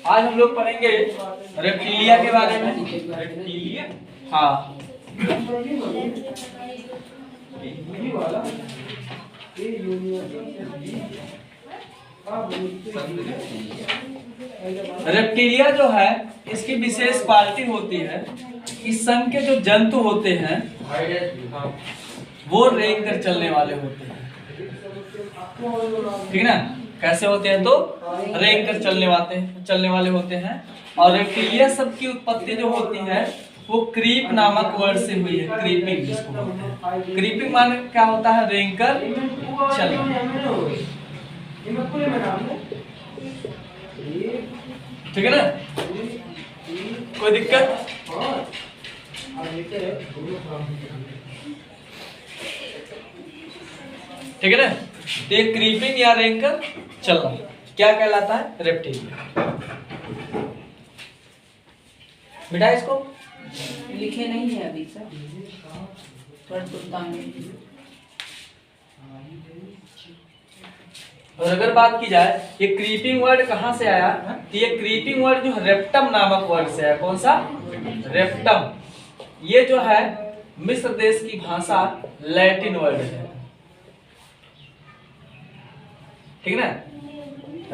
आज हम लोग पढ़ेंगे रेप्टिलिया के बारे में। रेप्टिलिया, हाँ। रेप्टिलिया जो है इसकी विशेष क्वालिटी होती है, इस संघ के जो जंतु होते हैं वो रेंग कर चलने वाले होते हैं, ठीक है ना। कैसे होते हैं तो रेंग कर चलने वाले होते हैं। और रेप्टिलिया सब की उत्पत्ति जो होती है वो क्रीप नामक वर्ड से हुई है। क्रीपिंग जिसको बोलते हैं। क्रीपिंग माने क्या होता है? रेंग कर चलना, ठीक है ना। कोई दिक्कत? ठीक है ना। तो ये क्रीपिंग या रेंग कर चलना क्या कहलाता है? रेप्टिलिया। बेटा इसको लिखे नहीं है अभी सर, और अगर बात की जाए ये क्रीपिंग वर्ड कहाँ से आया, तो ये क्रीपिंग वर्ड जो रेप्टम नामक वर्ड से आया। कौन सा? रेप्टम। ये जो है मिस्र देश की भाषा लैटिन वर्ड है, ठीक है ना।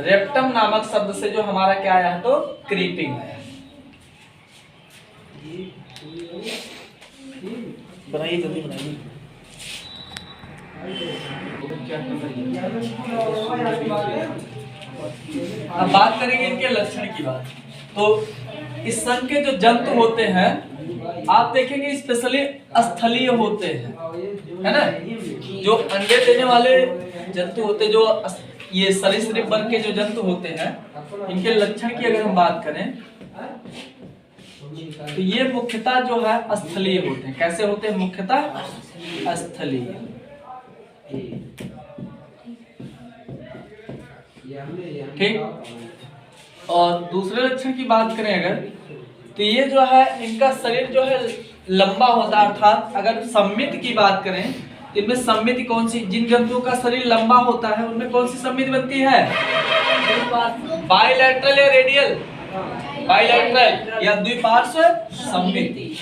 रेप्टम नामक शब्द से जो हमारा क्या आया है तो क्रीपिंग आया। बनाइए, जल्दी बनाइए। अब बात करेंगे इनके लक्षण की बात। तो इस संघ के जो जंतु होते हैं आप देखेंगे स्पेशली स्थलीय होते हैं, है ना। जो अंडे देने वाले जंतु होते, जो ये सरीसृप वर्ग के जो जंतु होते हैं, इनके लक्षण की अगर हम बात करें तो ये मुख्यतः जो है स्थलीय होते हैं। कैसे होते हैं? मुख्यतः स्थलीय। ठीक। और दूसरे लक्षण की बात करें अगर, तो ये जो है इनका शरीर जो है लंबा होता है। अर्थात अगर सम्मित की बात करें तो इनमें सम्मिति कौन सी, जिन जंतुओं का शरीर लंबा होता है उनमें कौन सी सम्मिति बनती है? बाइलैटरल या रेडियल? बाइलैटरल या द्विपार्श्व सम्मिति।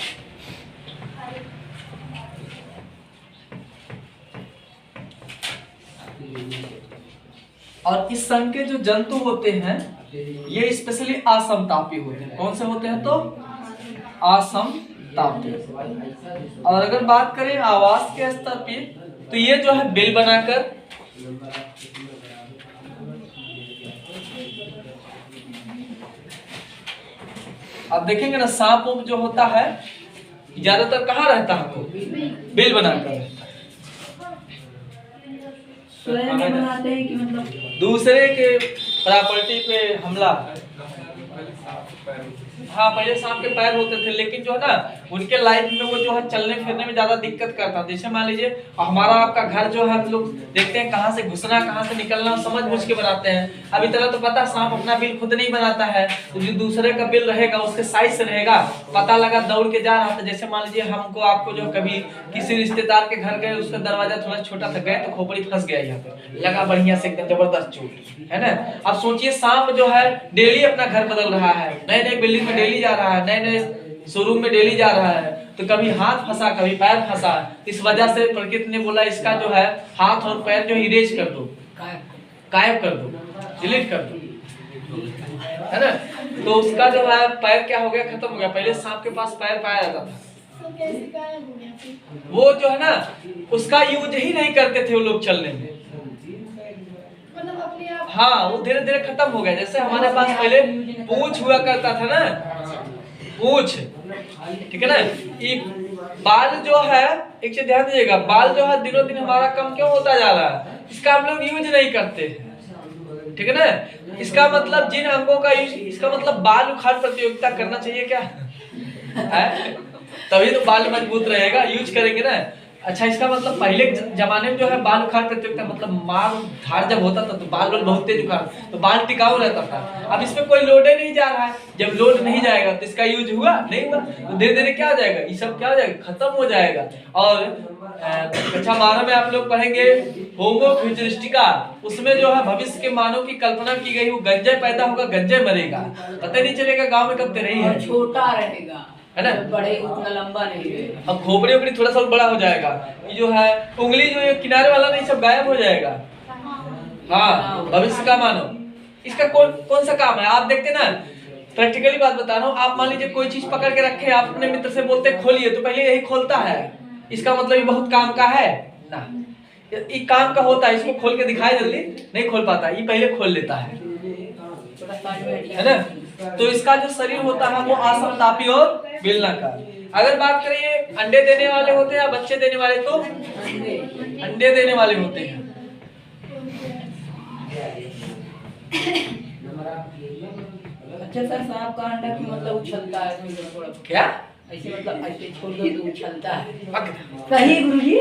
और इस संघ के जो जंतु होते हैं ये स्पेशली असमतापी होते हैं। कौन से होते हैं तो? असमतापी। और अगर बात करें आवास के स्तर पे तो ये जो है बिल बनाकर आप देखेंगे ना, सांप जो होता है ज्यादातर कहाँ रहता है तो बिल बनाकर रहता है। स्वयं बनाते हैं कि मतलब दूसरे के प्रॉपर्टी पे हमला। हाँ, पहले सांप के पैर होते थे, लेकिन जो है ना उनके लाइफ में वो जो है चलने फिरने में ज्यादा दिक्कत करता था। जैसे मान लीजिए हमारा आपका घर जो है हम लोग देखते हैं कहाँ से घुसना कहाँ से निकलना समझ बुझ के बनाते हैं। अब इतना तो पता सांप अपना बिल खुद नहीं बनाता है, तो जो दूसरे का बिल रहेगा उसके साइज से रहेगा। पता लगा दौड़ के जा रहा था, जैसे मान लीजिए हमको आपको जो कभी किसी रिश्तेदार के घर गए, उसका दरवाजा थोड़ा छोटा था, गए तो खोपड़ी फंस गया, यहाँ पे लगा बढ़िया से एकदम जबरदस्त चोट, है ना। अब सोचिए सांप जो है डेली अपना घर बदल रहा है, नए नए बिल्डिंग में डेली जा रहा है, नए नए शोरूम में डेली जा रहा है, तो कभी हाथ फंसा कभी पैर फंसा। इस वजह से प्रकृति ने बोला इसका जो है हाथ और पैर जो इरेज कर दो, गायब कर दो, डिलीट कर दो, है ना। तो उसका जो है पैर क्या हो गया, खत्म हो गया। पहले सांप के पास पैर पाया जाता था, वो जो है ना उसका यूज ही नहीं करते थे वो लोग चलने में। हाँ, वो धीरे धीरे खत्म हो गया। जैसे हमारे पास पहले पूंछ हुआ करता था ना, पूंछ, ठीक है ना। ये बाल जो है, एक चीज ध्यान दीजिएगा, बाल जो है दिनों दिन हमारा कम क्यों होता जा रहा है? इसका हम लोग यूज नहीं करते, ठीक है ना। इसका मतलब जिन अंगों का यूज, इसका मतलब बाल उखाड़ प्रतियोगिता करना चाहिए क्या है? तभी तो बाल मजबूत रहेगा, यूज करेंगे ना। अच्छा, इसका मतलब पहले जमाने में जो है बाल उखाड़ते थे, मतलब मार धार जब होता था तो बाल बहुत तेज उखाड़, तो बाल टिकाऊ रहता था। अब इसमें कोई लोडे नहीं जा रहा है, जब लोड नहीं जाएगा तो इसका यूज हुआ नहीं हुआ, तो धीरे धीरे क्या हो जाएगा, ये सब क्या हो जाएगा, खत्म हो जाएगा। और कक्षा 12 में आप लोग पढ़ेंगे होमो फ्यूचरिस्टिका, उसमें जो है भविष्य के मानव की कल्पना की गई, वो गंजे पैदा होगा गंजे मरेगा, पता नहीं चलेगा गाँव में कब तेरे ही है, छोटा रहेगा है ना, बड़े उतना लंबा नहीं रहेगा। अब खोपड़ी ओपड़ी थोड़ा सा बड़ा हो जाएगा, ये जो है उंगली जो ये किनारे वाला नहीं सब गायब हो जाएगा। हाँ, भविष्य का मानव, इसका कौन सा काम है आप देखते ना, प्रैक्टिकली बात बता रहा हूँ। आप मान लीजिए कोई चीज पकड़ के रखे, आप अपने मित्र से बोलते खोलिए, तो पहले यही खोलता है, इसका मतलब ये बहुत काम का है ना, ये काम का होता है, इसको खोल के दिखाए जल्दी नहीं खोल पाता, ये पहले खोल लेता है ना। तो इसका जो शरीर होता है वो आसमतापी और बेलनाकार। अगर बात करें ये अंडे देने वाले होते हैं या बच्चे देने वाले, तो अंडे देने वाले होते हैं। अच्छा सर, सांप का अंडा की मतलब उछलता है थोड़ा, क्या ऐसे मतलब ऐसे छोड़ दो तो उछलता है, सही गुरुजी?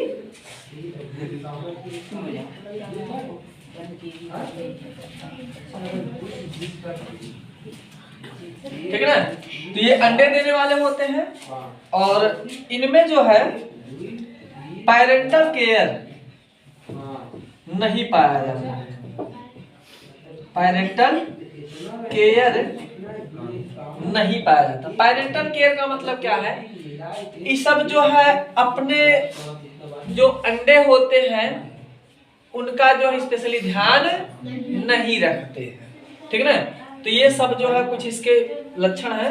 ठीक है ना, तो ये अंडे देने वाले होते हैं, और इनमें जो है पैरेंटल केयर नहीं पाया जाता है, पैरेंटल केयर नहीं पाया जाता। पैरेंटल केयर का मतलब क्या है, ये सब जो है अपने जो अंडे होते हैं उनका जो है स्पेशली ध्यान नहीं रखते हैं, ठीक है ना। तो ये सब जो है कुछ इसके लक्षण है।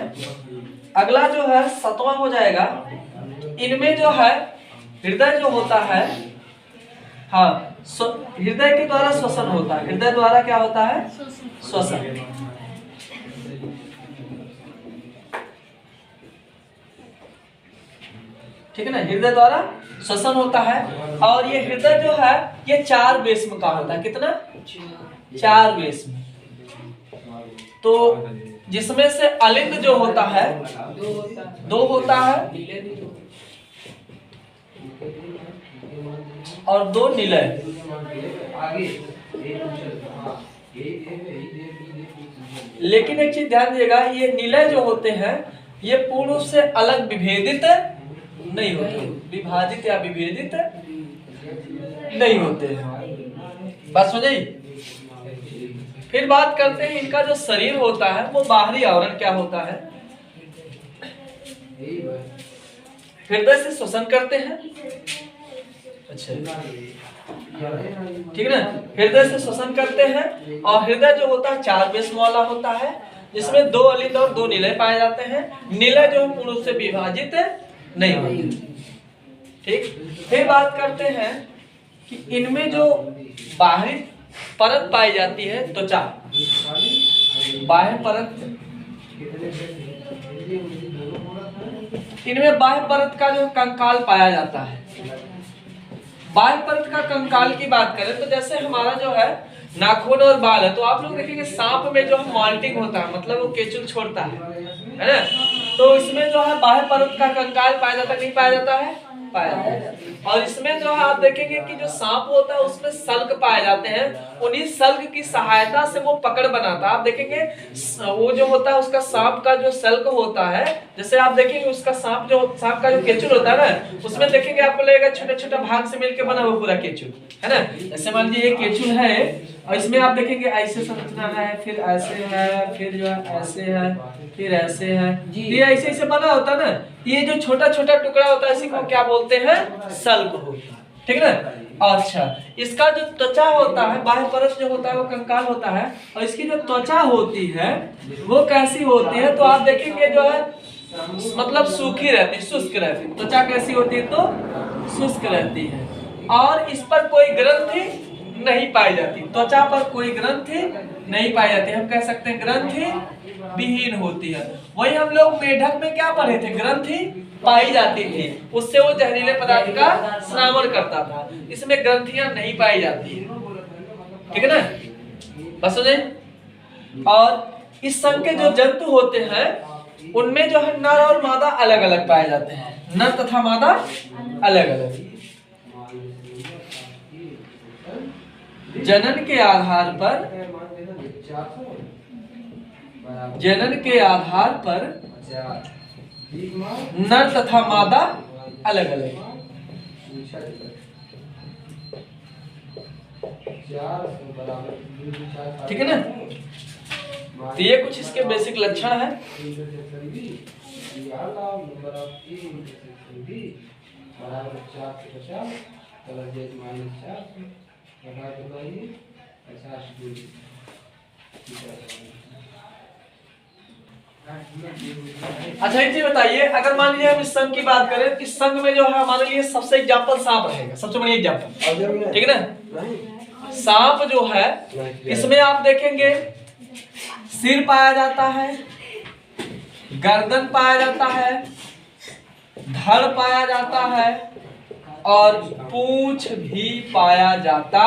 अगला जो है 7वां हो जाएगा, इनमें जो है हृदय जो होता है, हाँ, हृदय के द्वारा श्वसन होता है, हृदय द्वारा क्या होता है, श्वसन। ठीक है ना, हृदय द्वारा श्वसन होता है, और ये हृदय जो है ये 4 बेस्म का होता है, कितना, 4 बेस्म। तो जिसमें से अलिंद जो होता है 2 होता है, और 2 निलय। लेकिन एक चीज ध्यान दीजिएगा, ये निलय जो होते हैं ये पूर्ण से अलग विभेदित नहीं होते, विभाजित या विभेदित नहीं होते हैं। बात समझ आई? फिर बात करते हैं इनका जो शरीर होता है वो बाहरी आवरण क्या होता है, हृदय से श्वसन करते हैं। अच्छा, ठीक है ना, हृदय से श्वसन करते हैं, और हृदय जो होता है 4 बेस्म वाला होता है, जिसमें 2 अलिंद और 2 निलय पाए जाते हैं। निलय जो है पूर्ण से विभाजित नहीं होते। ठीक, फिर बात करते हैं कि इनमें जो बाहरी परत पाई जाती है त्वचा, बाह्य परत, इनमें बाह्य परत का जो कंकाल पाया जाता है। बाह्य परत का कंकाल की बात करें तो जैसे हमारा जो है नाखून और बाल है, तो आप लोग देखेंगे सांप में जो है मॉल्टिंग होता है, मतलब वो केचुल छोड़ता है ना। तो इसमें जो है बाह्य परत का कंकाल पाया जाता है, नहीं पाया जाता है, पाया जाता है। और इसमें जो है आप देखेंगे कि जो सांप होता है उसमें सल्क पाए जाते हैं, उन्हीं सल्क की सहायता से वो पकड़ बनाता है। आप देखेंगे वो जो होता है उसका सांप का जो सल्क होता है, जैसे आप देखेंगे उसका सांप का जो केचुल होता है ना, उसमें देखेंगे आपको लगेगा छोटा छोटा भाग से मिलकर बना हुआ पूरा केचुल, है ना। जैसे मान लीजिए ये केचुल है, और इसमें आप देखेंगे ऐसे संरचना है, फिर ऐसे है, फिर जो है ऐसे है, फिर ऐसे है, ये ऐसे ऐसे बना होता है ना। ये जो छोटा छोटा टुकड़ा होता है इसी को क्या बोलते हैं, सल्क होता है, ठीक है ना। अच्छा, इसका जो त्वचा होता है, बाह्य परत जो होता है वो कंकाल होता है, और इसकी जो त्वचा होती है वो कैसी होती है, तो आप देखेंगे जो है मतलब सूखी रहती है, शुष्क रहती है। त्वचा कैसी होती है, तो शुष्क रहती है, और इस पर कोई ग्रंथि नहीं पाई जाती, त्वचा पर कोई ग्रंथि नहीं पाई जाती, हम कह सकते हैं ग्रंथि विहीन होती है। वही हम लोग मेढक में क्या पढ़े थे, ग्रंथि पाई जाती थी, उससे वो जहरीले पदार्थ का श्रावण करता था। इसमें ग्रंथियां नहीं पाई जाती है, ठीक है ना, बस सुने। और इस संघ के जो जंतु होते हैं उनमें जो है नर और मादा अलग अलग पाए जाते हैं, नर तथा मादा अलग अलग। जनन के आधार पर नर तथा मादा अलग अलग। ठीक है ना। तो ये कुछ इसके बेसिक लक्षण है। अच्छा एक चीज बताइए, अगर मान लीजिए हम इस संघ की बात करें, इस संघ में जो है हमारे लिए सबसे एग्जाम्पल सांप रहेगा, सबसे बढ़िया एग्जाम्पल। ठीक है ना। सांप जो है इसमें आप देखेंगे सिर पाया जाता है, गर्दन पाया जाता है, धड़ पाया जाता है और पूंछ भी पाया जाता।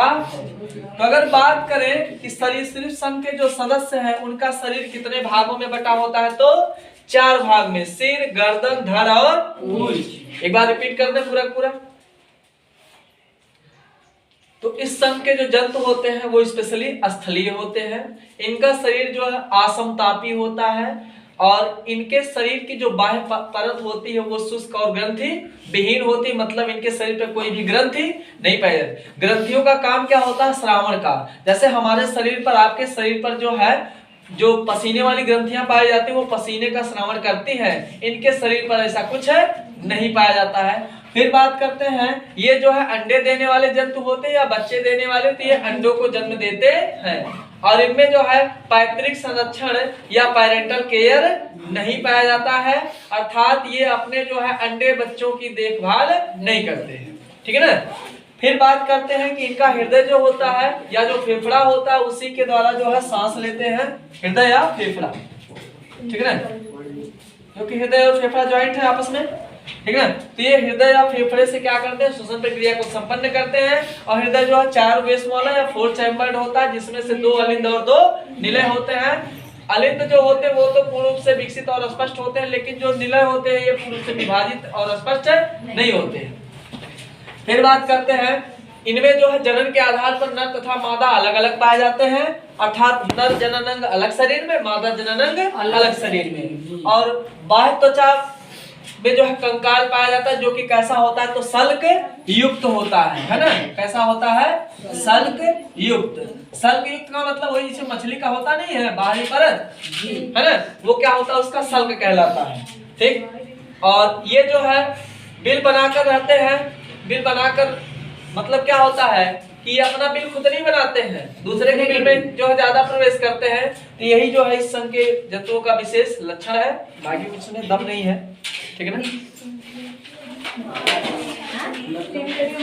तो अगर बात करें कि सरीसृप संघ के जो सदस्य हैं उनका शरीर कितने भागों में बटा होता है, तो 4 भाग में, सिर, गर्दन, धड़ और पूंछ। एक बार रिपीट कर दें पूरा। तो इस संघ के जो जंतु होते हैं वो स्पेशली स्थलीय होते हैं। इनका शरीर जो है आसमतापी होता है और इनके शरीर की जो बाह्य परत होती है वो शुष्क और ग्रंथि विहीन होती, मतलब इनके शरीर पर कोई भी ग्रंथि नहीं पाई जाती। ग्रंथियों का काम क्या होता है, श्रावण का। जैसे हमारे शरीर पर, आपके शरीर पर जो है जो पसीने वाली ग्रंथियां पाई जाती है वो पसीने का श्रावण करती है, इनके शरीर पर ऐसा कुछ नहीं पाया जाता है। फिर बात करते हैं, ये जो है अंडे देने वाले जंतु होते हैं या बच्चे देने वाले, तो ये अंडों को जन्म देते हैं और इनमें जो है पैतृक संरक्षण या पेरेंटल केयर नहीं पाया जाता है, अर्थात ये अपने जो है अंडे बच्चों की देखभाल नहीं करते हैं। ठीक है ना। फिर बात करते हैं कि इनका हृदय जो होता है या जो फेफड़ा होता है उसी के द्वारा जो है सांस लेते हैं, हृदय या फेफड़ा। ठीक है ना, क्योंकि हृदय और फेफड़ा ज्वाइंट है आपस में। ठीक है। तो ये हृदय या फेफड़े से क्या करते हैं, श्वसन प्रक्रिया को संपन्न करते हैं। और हृदय जो है 4 वेश वाला या 4 चैम्बर्ड होता है, जिसमें से 2 अलिंद और 2 निलय होते हैं। अलिंद जो होते हैं वो तो पूर्ण रूप से विकसित और स्पष्ट होते हैं, लेकिन जो निलय होते हैं ये पूर्ण रूप से विभाजित और स्पष्ट नहीं होते हैं। फिर बात करते हैं, इनमें जो है जनन के आधार पर नर तथा मादा अलग अलग पाए जाते हैं, अर्थात नर जननांग अलग शरीर में, मादा जननांग अलग शरीर में। और बाह्य त्वचा में जो है कंकाल पाया जाता है, जो कि कैसा होता है, तो सल्क युक्त होता है ना। कैसा होता है, सल्क युक्त। सल्क युक्त का मतलब वही जैसे मछली का होता नहीं है बाहरी परत, है ना, वो क्या होता है, उसका सल्क कहलाता है। ठीक। और ये जो है बिल बनाकर रहते हैं। बिल बनाकर मतलब क्या होता है कि ये अपना बिल खुद नहीं बनाते हैं, दूसरे के बिल में जो है ज्यादा प्रवेश करते हैं। तो यही जो है इस संघ के जंतुओं का विशेष लक्षण है, बाकी कुछ में दम नहीं है। ठीक है ना।